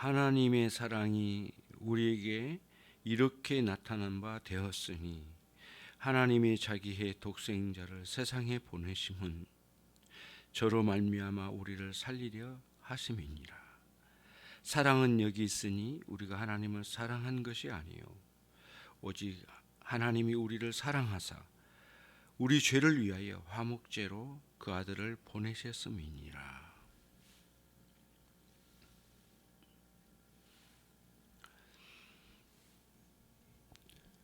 하나님의 사랑이 우리에게 이렇게 나타난 바 되었으니 하나님의 자기의 독생자를 세상에 보내심은 저로 말미암아 우리를 살리려 하심이니라. 사랑은 여기 있으니 우리가 하나님을 사랑한 것이 아니요 오직 하나님이 우리를 사랑하사 우리 죄를 위하여 화목제로 그 아들을 보내셨음이니라.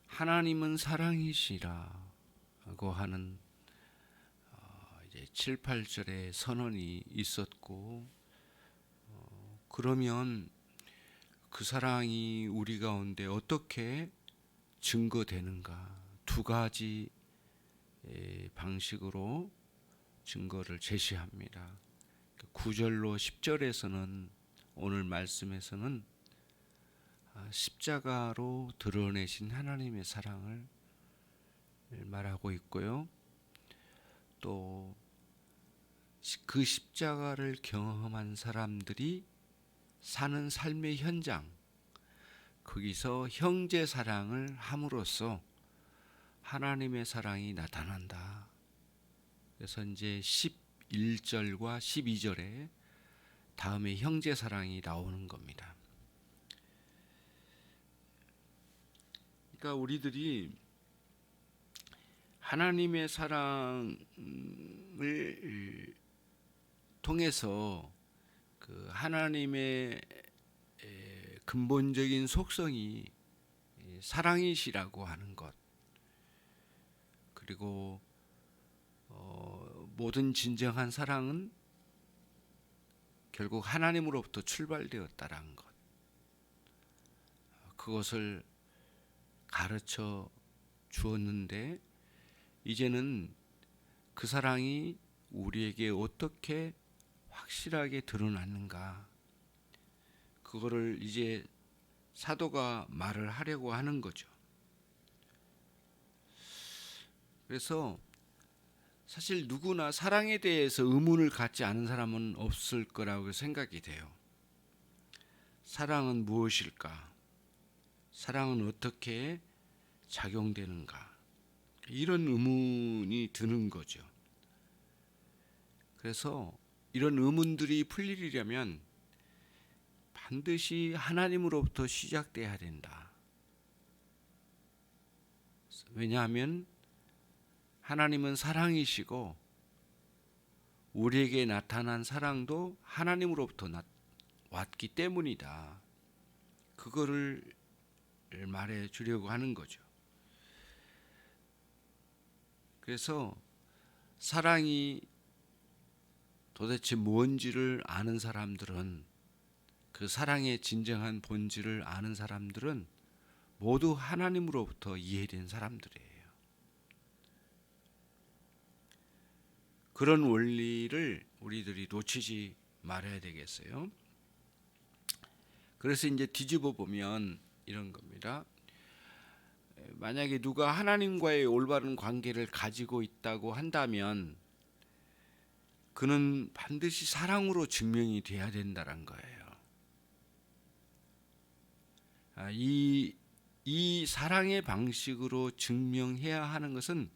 하나님은 사랑이시라고 하는 이제 7, 8절의 선언이 있었고, 그러면 그 사랑이 우리 가운데 어떻게 증거되는가? 두 가지 방식으로 증거를 제시합니다. 9절로 10절에서는 오늘 말씀에서는 십자가로 드러내신 하나님의 사랑을 말하고 있고요. 또 그 십자가를 경험한 사람들이 사는 삶의 현장, 거기서 형제 사랑을 함으로써 하나님의 사랑이 나타난다. 그래서 이제 11절과 12절에 다음에 형제 사랑이 나오는 겁니다. 그러니까 우리들이 하나님의 사랑을 통해서 그 하나님의 근본적인 속성이 사랑이시라고 하는 것, 그리고 모든 진정한 사랑은 결국 하나님으로부터 출발되었다라는 것, 그것을 가르쳐 주었는데 이제는 그 사랑이 우리에게 어떻게 확실하게 드러났는가, 그거를 이제 사도가 말을 하려고 하는 거죠. 그래서 사실 누구나 사랑에 대해서 의문을 갖지 않은 사람은 없을 거라고 생각이 돼요. 사랑은 무엇일까? 사랑은 어떻게 작용되는가? 이런 의문이 드는 거죠. 그래서 이런 의문들이 풀리려면 반드시 하나님으로부터 시작돼야 된다. 왜냐하면 하나님은 사랑이시고 우리에게 나타난 사랑도 하나님으로부터 왔기 때문이다. 그거를 말해 주려고 하는 거죠. 그래서 사랑이 도대체 뭔지를 아는 사람들은, 그 사랑의 진정한 본질을 아는 사람들은 모두 하나님으로부터 이해된 사람들이에요. 그런 원리를 우리들이 놓치지 말아야 되겠어요. 그래서 이제 뒤집어 보면 이런 겁니다. 만약에 누가 하나님과의 올바른 관계를 가지고 있다고 한다면 그는 반드시 사랑으로 증명이 돼야 된다는 거예요. 이 사랑의 방식으로 증명해야 하는 것은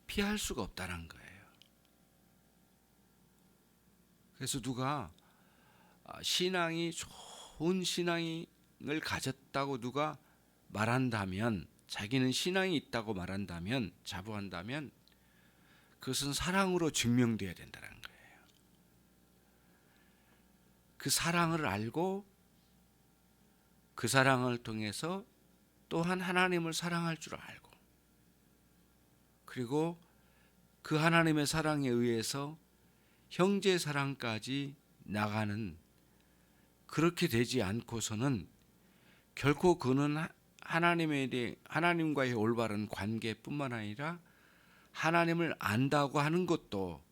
피할 수가 없다는 거예요. 그래서 누가 신앙이 좋은 신앙을 가졌다고 누가 말한다면, 자기는 신앙이 있다고 말한다면, 자부한다면 그것은 사랑으로 증명돼야 된다는 거예요. 그 사랑을 알고 그 사랑을 통해서 또한 하나님을 사랑할 줄 알고, 그리고 그 하나님의 사랑에 의해서 형제 사랑까지 나가는, 그렇게 되지 않고서는 결코 그는 하나님과의 올바른 관계뿐만 아니라 하나님을 안다고 하는 것도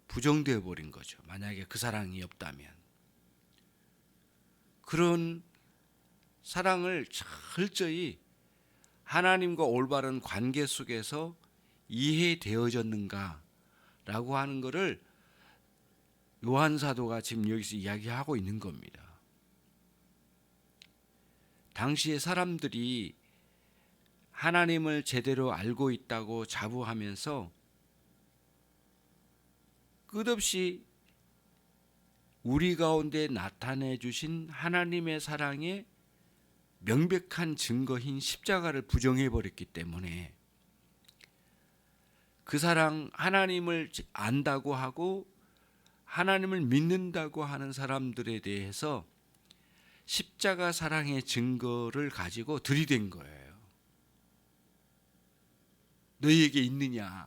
부정되어 버린 거죠. 만약에 그 사랑이 없다면. 그런 사랑을 철저히 하나님과 올바른 관계 속에서 이해되어졌는가라고 하는 것을 요한 사도가 지금 여기서 이야기하고 있는 겁니다. 당시의 사람들이 하나님을 제대로 알고 있다고 자부하면서 끝없이 우리 가운데 나타내 주신 하나님의 사랑의 명백한 증거인 십자가를 부정해 버렸기 때문에 그 사랑, 하나님을 안다고 하고 하나님을 믿는다고 하는 사람들에 대해서 십자가 사랑의 증거를 가지고 들이댄 거예요. 너희에게 있느냐?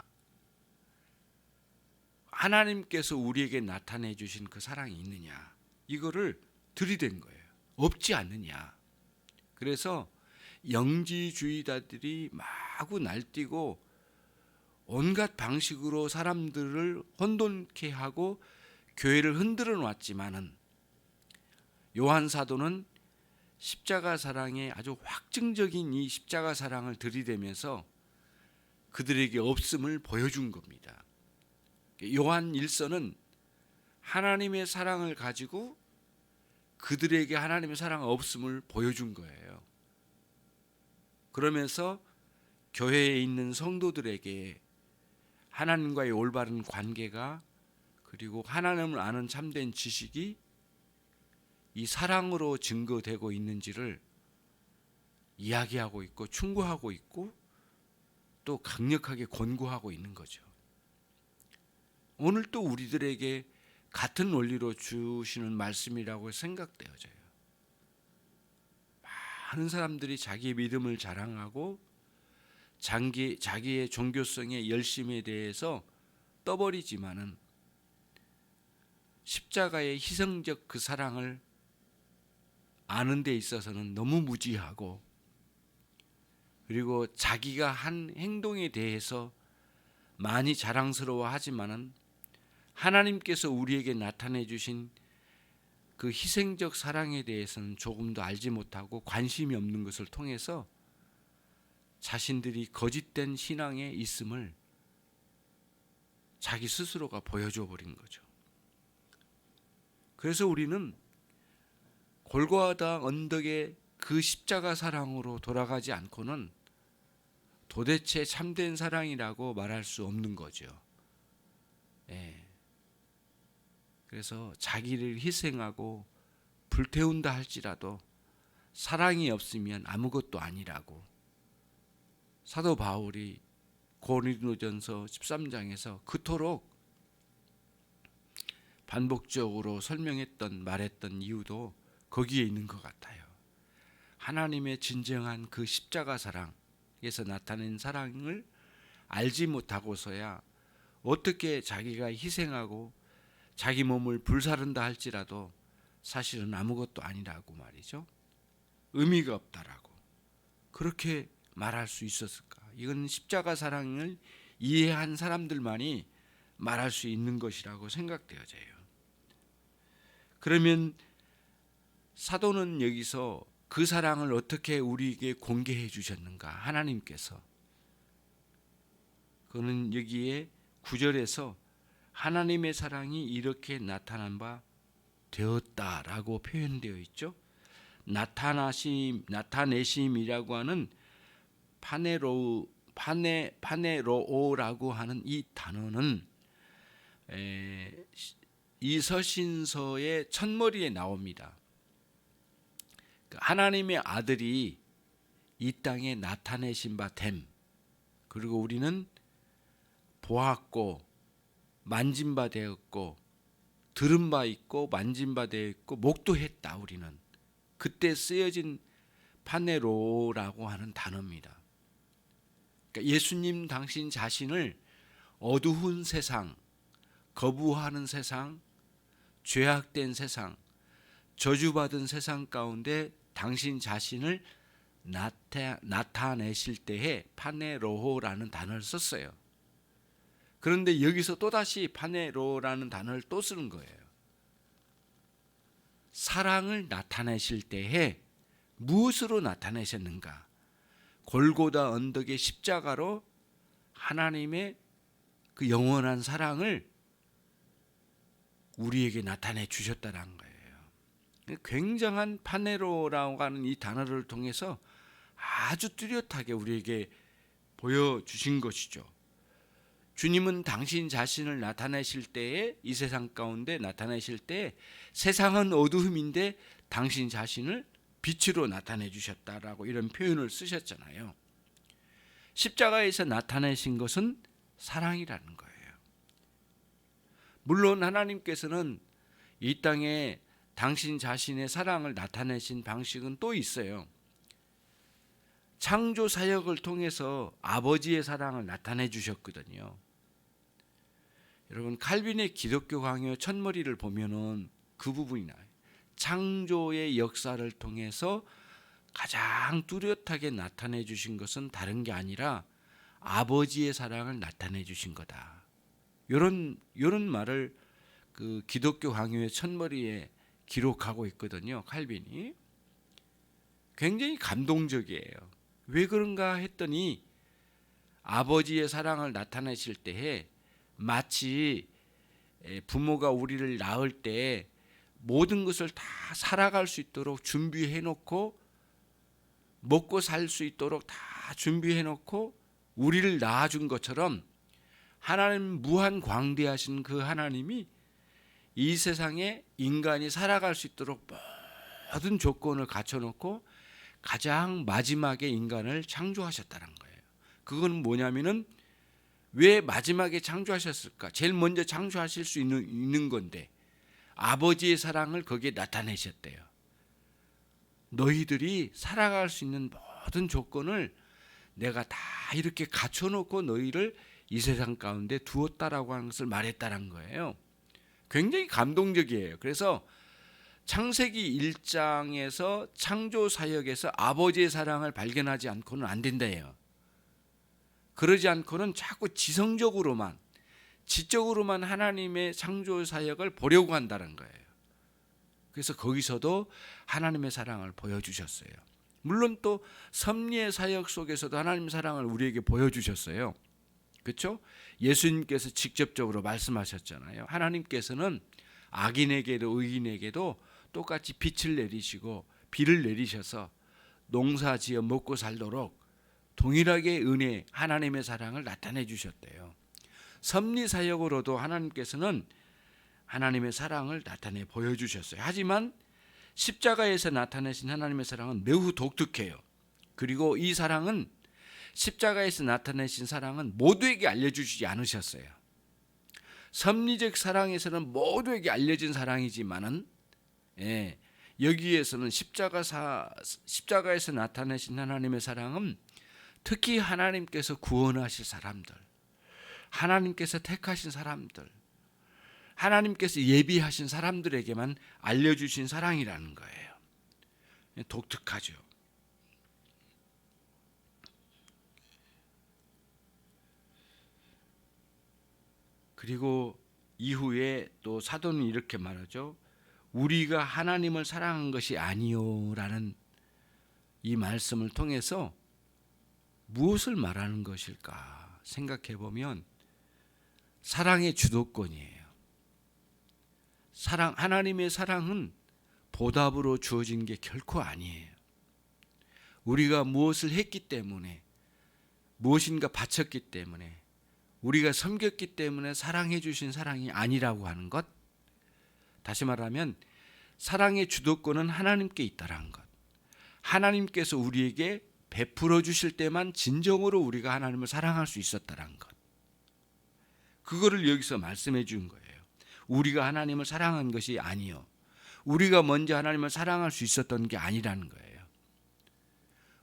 하나님께서 우리에게 나타내 주신 그 사랑이 있느냐? 이거를 들이댄 거예요. 없지 않느냐? 그래서 영지주의자들이 마구 날뛰고 온갖 방식으로 사람들을 혼돈케 하고 교회를 흔들어 놨지만은 요한 사도는 십자가 사랑의 아주 확증적인 이 십자가 사랑을 들이대면서 그들에게 없음을 보여준 겁니다. 요한 1서는 하나님의 사랑을 가지고 그들에게 하나님의 사랑 없음을 보여준 거예요. 그러면서 교회에 있는 성도들에게 하나님과의 올바른 관계가 그리고 하나님을 아는 참된 지식이 이 사랑으로 증거되고 있는지를 이야기하고 있고 충고하고 있고 또 강력하게 권고하고 있는 거죠. 오늘 또 우리들에게 같은 원리로 주시는 말씀이라고 생각되어져요. 많은 사람들이 자기의 믿음을 자랑하고 자기의 종교성의 열심에 대해서 떠버리지만은 십자가의 희생적 그 사랑을 아는 데 있어서는 너무 무지하고 그리고 자기가 한 행동에 대해서 많이 자랑스러워하지만은 하나님께서 우리에게 나타내 주신 그 희생적 사랑에 대해서는 조금도 알지 못하고 관심이 없는 것을 통해서 자신들이 거짓된 신앙에 있음을 자기 스스로가 보여줘 버린 거죠. 그래서 우리는 골고아다 언덕의 그 십자가 사랑으로 돌아가지 않고는 도대체 참된 사랑이라고 말할 수 없는 거죠. 예. 그래서 자기를 희생하고 불태운다 할지라도 사랑이 없으면 아무것도 아니라고 사도 바울이 고린도전서 13장에서 그토록 반복적으로 말했던 이유도 거기에 있는 것 같아요. 하나님의 진정한 그 십자가 사랑에서 나타낸 사랑을 알지 못하고서야 어떻게 자기가 희생하고 자기 몸을 불사른다 할지라도 사실은 아무것도 아니라고 말이죠. 의미가 없다라고 그렇게 말할 수 있었을까? 이건 십자가 사랑을 이해한 사람들만이 말할 수 있는 것이라고 생각되어져요. 그러면 사도는 여기서 그 사랑을 어떻게 우리에게 공개해 주셨는가? 하나님께서. 그는 여기에 9절에서 하나님의 사랑이 이렇게 나타난 바 되었다라고 표현되어 있죠. 나타내심이라고 하는 파네로오라고 하는 이 단어는 이서신서의 첫머리에 나옵니다. 하나님의 아들이 이 땅에 나타내신 바 됨. 그리고 우리는 보았고 만진 바 되었고 들은 바 있고 만진 바 되었고 목도했다. 우리는 그때 쓰여진 파네로라고 하는 단어입니다. 그러니까 예수님 당신 자신을 어두운 세상, 거부하는 세상, 죄악된 세상, 저주받은 세상 가운데 당신 자신을 나타내실 때에 파네로호라는 단어를 썼어요. 그런데 여기서 또다시 파네로라는 단어를 또 쓰는 거예요. 사랑을 나타내실 때에 무엇으로 나타내셨는가? 골고다 언덕의 십자가로 하나님의 그 영원한 사랑을 우리에게 나타내 주셨다는 거예요. 굉장한 파네로라고 하는 이 단어를 통해서 아주 뚜렷하게 우리에게 보여주신 것이죠. 주님은 당신 자신을 나타내실 때에, 이 세상 가운데 나타내실 때 세상은 어두움인데 당신 자신을 빛으로 나타내 주셨다라고 이런 표현을 쓰셨잖아요. 십자가에서 나타내신 것은 사랑이라는 거예요. 물론 하나님께서는 이 땅에 당신 자신의 사랑을 나타내신 방식은 또 있어요. 창조 사역을 통해서 아버지의 사랑을 나타내 주셨거든요. 여러분, 칼빈의 기독교 강요 첫머리를 보면은 그 부분이 나와요. 창조의 역사를 통해서 가장 뚜렷하게 나타내 주신 것은 다른 게 아니라 아버지의 사랑을 나타내 주신 거다. 이런 말을 그 기독교 강요의 첫머리에 기록하고 있거든요. 칼빈이. 굉장히 감동적이에요. 왜 그런가 했더니 아버지의 사랑을 나타내실 때에 마치 부모가 우리를 낳을 때 모든 것을 다 살아갈 수 있도록 준비해 놓고 먹고 살 수 있도록 다 준비해 놓고 우리를 낳아준 것처럼 하나님 무한 광대하신 그 하나님이 이 세상에 인간이 살아갈 수 있도록 모든 조건을 갖춰놓고 가장 마지막에 인간을 창조하셨다는 거예요. 그건 뭐냐면은 왜 마지막에 창조하셨을까? 제일 먼저 창조하실 수 있는 건데 아버지의 사랑을 거기에 나타내셨대요. 너희들이 살아갈 수 있는 모든 조건을 내가 다 이렇게 갖춰놓고 너희를 이 세상 가운데 두었다라고 하는 것을 말했다는 거예요. 굉장히 감동적이에요. 그래서 창세기 1장에서 창조 사역에서 아버지의 사랑을 발견하지 않고는 안 된다예요. 그러지 않고는 자꾸 지성적으로만, 지적으로만 하나님의 창조 사역을 보려고 한다는 거예요. 그래서 거기서도 하나님의 사랑을 보여주셨어요. 물론 또 섭리의 사역 속에서도 하나님의 사랑을 우리에게 보여주셨어요. 그렇죠? 예수님께서 직접적으로 말씀하셨잖아요. 하나님께서는 악인에게도 의인에게도 똑같이 빛을 내리시고 비를 내리셔서 농사지어 먹고 살도록 동일하게 은혜, 하나님의 사랑을 나타내 주셨대요. 섭리 사역으로도 하나님께서는 하나님의 사랑을 나타내 보여주셨어요. 하지만 십자가에서 나타내신 하나님의 사랑은 매우 독특해요. 그리고 이 사랑은 십자가에서 나타내신 사랑은 모두에게 알려주시지 않으셨어요. 섭리적 사랑에서는 모두에게 알려진 사랑이지만은 여기에서는 십자가에서 나타내신 하나님의 사랑은 특히 하나님께서 구원하실 사람들, 하나님께서 택하신 사람들, 하나님께서 예비하신 사람들에게만 알려주신 사랑이라는 거예요. 독특하죠. 그리고 이후에 또 사도는 이렇게 말하죠. 우리가 하나님을 사랑한 것이 아니요라는 이 말씀을 통해서 무엇을 말하는 것일까 생각해 보면 사랑의 주도권이에요. 하나님의 사랑은 보답으로 주어진 게 결코 아니에요. 우리가 무엇을 했기 때문에, 무엇인가 바쳤기 때문에, 우리가 섬겼기 때문에 사랑해 주신 사랑이 아니라고 하는 것. 다시 말하면 사랑의 주도권은 하나님께 있다는 것. 하나님께서 우리에게 베풀어 주실 때만 진정으로 우리가 하나님을 사랑할 수 있었다는 것. 그거를 여기서 말씀해 준 거예요. 우리가 하나님을 사랑한 것이 아니요, 우리가 먼저 하나님을 사랑할 수 있었던 게 아니라는 거예요.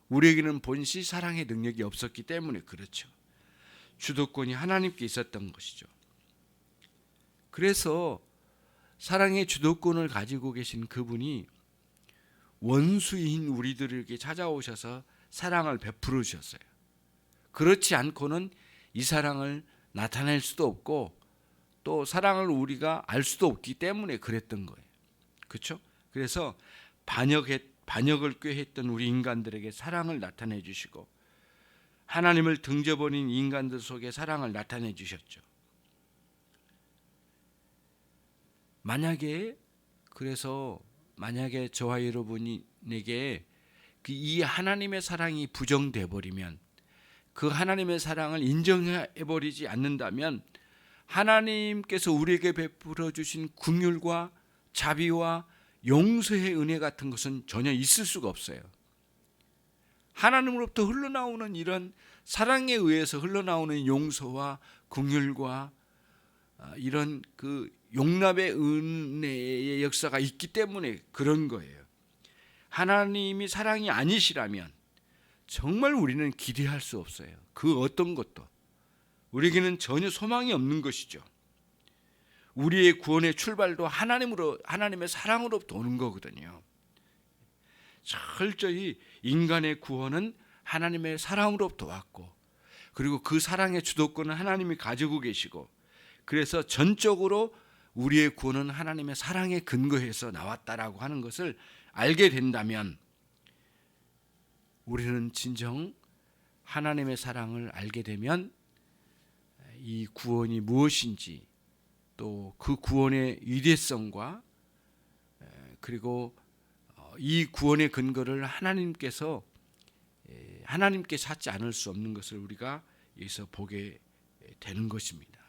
우리에게는 본시 사랑의 능력이 없었기 때문에 그렇죠. 주도권이 하나님께 있었던 것이죠. 그래서 사랑의 주도권을 가지고 계신 그분이 원수인 우리들에게 찾아오셔서 사랑을 베풀어 주셨어요. 그렇지 않고는 이 사랑을 나타낼 수도 없고 또 사랑을 우리가 알 수도 없기 때문에 그랬던 거예요. 그렇죠? 그래서 반역을 꾀했던 우리 인간들에게 사랑을 나타내 주시고 하나님을 등져버린 인간들 속에 사랑을 나타내 주셨죠. 만약에 그래서 만약에 저와 여러분에게 이 하나님의 사랑이 부정돼 버리면, 그 하나님의 사랑을 인정해 버리지 않는다면 하나님께서 우리에게 베풀어 주신 긍휼과 자비와 용서의 은혜 같은 것은 전혀 있을 수가 없어요. 하나님으로부터 흘러나오는 이런 사랑에 의해서 흘러나오는 용서와 긍휼과 이런 그 용납의 은혜의 역사가 있기 때문에 그런 거예요. 하나님이 사랑이 아니시라면 정말 우리는 기대할 수 없어요. 그 어떤 것도 우리에게는 전혀 소망이 없는 것이죠. 우리의 구원의 출발도 하나님의 사랑으로부터 오는 거거든요. 철저히 인간의 구원은 하나님의 사랑으로부터 왔고, 그리고 그 사랑의 주도권은 하나님이 가지고 계시고, 그래서 전적으로 우리의 구원은 하나님의 사랑에 근거해서 나왔다라고 하는 것을 알게 된다면, 우리는 진정 하나님의 사랑을 알게 되면 이 구원이 무엇인지, 또 그 구원의 위대성과 그리고 이 구원의 근거를 하나님께 찾지 않을 수 없는 것을 우리가 여기서 보게 되는 것입니다.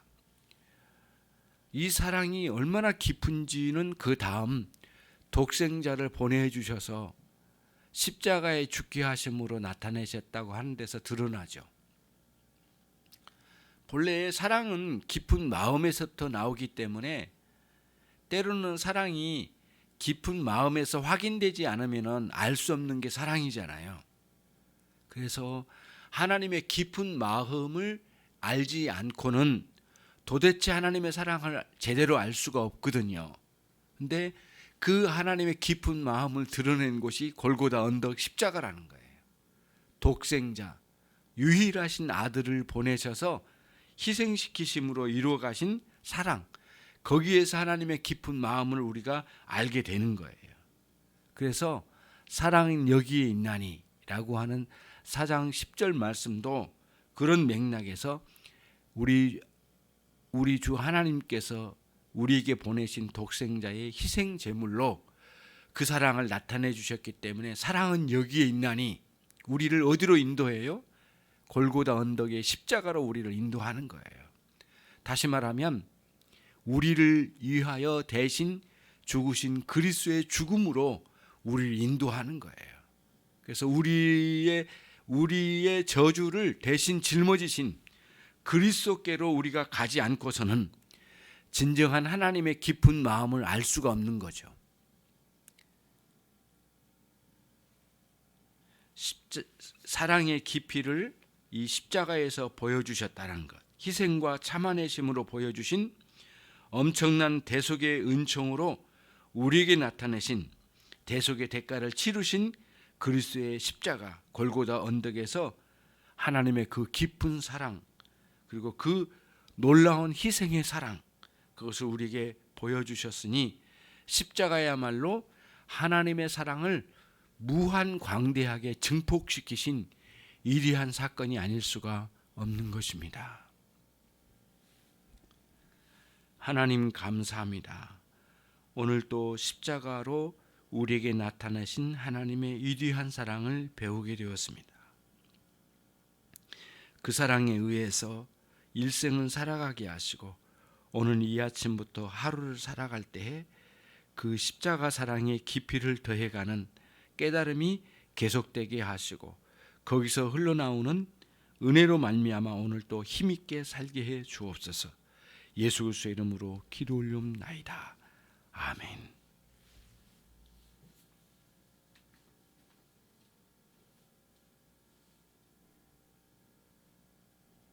이 사랑이 얼마나 깊은지는 그 다음 독생자를 보내주셔서 십자가에 죽게 하심으로 나타내셨다고 하는 데서 드러나죠. 본래 사랑은 깊은 마음에서부터 나오기 때문에 때로는 사랑이 깊은 마음에서 확인되지 않으면 알 수 없는 게 사랑이잖아요. 그래서 하나님의 깊은 마음을 알지 않고는 도대체 하나님의 사랑을 제대로 알 수가 없거든요. 근데 그 하나님의 깊은 마음을 드러낸 곳이 골고다 언덕 십자가라는 거예요. 독생자, 유일하신 아들을 보내셔서 희생시키심으로 이루어 가신 사랑, 거기에서 하나님의 깊은 마음을 우리가 알게 되는 거예요. 그래서 사랑은 여기에 있나니 라고 하는 4장 10절 말씀도 그런 맥락에서 우리 주 하나님께서 우리에게 보내신 독생자의 희생 제물로 그 사랑을 나타내 주셨기 때문에 사랑은 여기에 있나니, 우리를 어디로 인도해요? 골고다 언덕의 십자가로 우리를 인도하는 거예요. 다시 말하면 우리를 위하여 대신 죽으신 그리스도의 죽음으로 우리를 인도하는 거예요. 그래서 우리의 저주를 대신 짊어지신 그리스도께로 우리가 가지 않고서는 진정한 하나님의 깊은 마음을 알 수가 없는 거죠. 사랑의 깊이를 이 십자가에서 보여주셨다는 것, 희생과 참아내심으로 보여주신 엄청난 대속의 은총으로 우리에게 나타내신 대속의 대가를 치르신 그리스도의 십자가 골고다 언덕에서 하나님의 그 깊은 사랑, 그리고 그 놀라운 희생의 사랑, 그것을 우리에게 보여주셨으니 십자가야말로 하나님의 사랑을 무한 광대하게 증폭시키신 위대한 사건이 아닐 수가 없는 것입니다. 하나님 감사합니다. 오늘 또 십자가로 우리에게 나타나신 하나님의 위대한 사랑을 배우게 되었습니다. 그 사랑에 의해서 일생을 살아가게 하시고 오늘 이 아침부터 하루를 살아갈 때에 그 십자가 사랑의 깊이를 더해가는 깨달음이 계속되게 하시고 거기서 흘러나오는 은혜로 말미암아 오늘 또 힘있게 살게 해 주옵소서. 예수 그리스도의 이름으로 기도 올리옵나이다. 아멘.